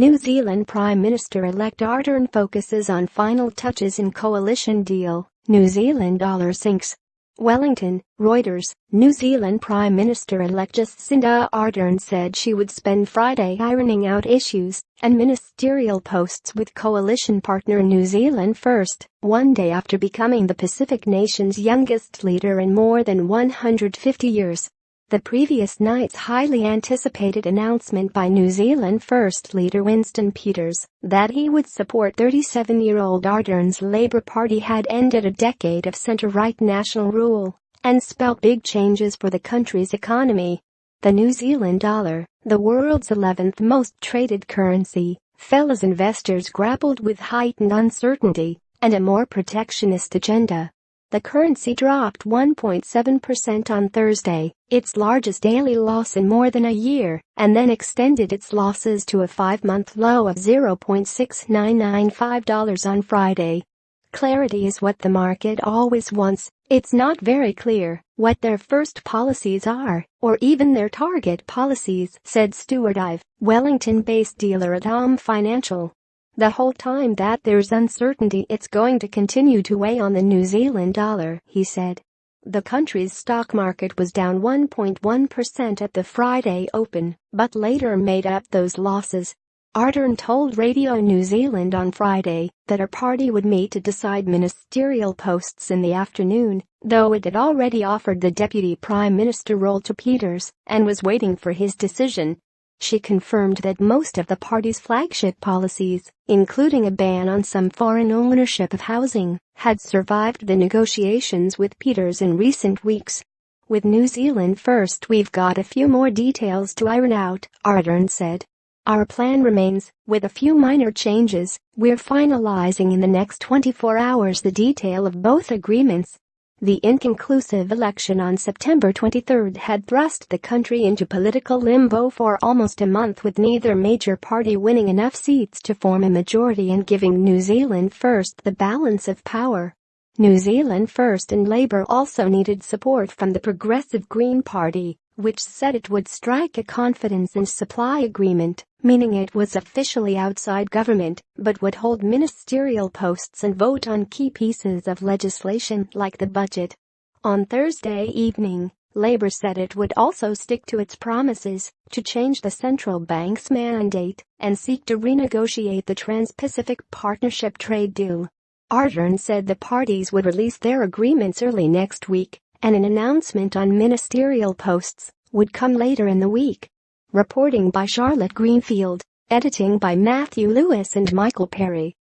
New Zealand Prime Minister-elect Ardern focuses on final touches in coalition deal, New Zealand dollar sinks. Wellington, Reuters. New Zealand Prime Minister-elect Jacinda Ardern said she would spend Friday ironing out issues and ministerial posts with coalition partner New Zealand First, one day after becoming the Pacific nation's youngest leader in more than 150 years. The previous night's highly anticipated announcement by New Zealand First leader Winston Peters that he would support 37-year-old Ardern's Labour Party had ended a decade of centre-right national rule and spelt big changes for the country's economy. The New Zealand dollar, the world's 11th most traded currency, fell as investors grappled with heightened uncertainty and a more protectionist agenda. The currency dropped 1.7% on Thursday, its largest daily loss in more than a year, and then extended its losses to a 5-month low of $0.6995 on Friday. Clarity is what the market always wants. It's not very clear what their first policies are, or even their target policies, said Stuart Ive, Wellington-based dealer at Financial. The whole time that there's uncertainty, it's going to continue to weigh on the New Zealand dollar, he said. The country's stock market was down 1.1% at the Friday open, but later made up those losses. Ardern told Radio New Zealand on Friday that her party would meet to decide ministerial posts in the afternoon, though it had already offered the Deputy Prime Minister role to Peters and was waiting for his decision. She confirmed that most of the party's flagship policies, including a ban on some foreign ownership of housing, had survived the negotiations with Peters in recent weeks. With New Zealand First, we've got a few more details to iron out, Ardern said. Our plan remains, with a few minor changes. We're finalizing in the next 24 hours the detail of both agreements. The inconclusive election on September 23 had thrust the country into political limbo for almost a month, with neither major party winning enough seats to form a majority and giving New Zealand First the balance of power. New Zealand First and Labour also needed support from the Progressive Green Party, which said it would strike a confidence and supply agreement, meaning it was officially outside government but would hold ministerial posts and vote on key pieces of legislation like the budget. On Thursday evening, Labour said it would also stick to its promises to change the central bank's mandate and seek to renegotiate the Trans-Pacific Partnership trade deal. Ardern said the parties would release their agreements early next week, and an announcement on ministerial posts would come later in the week. Reporting by Charlotte Greenfield, editing by Matthew Lewis and Michael Perry.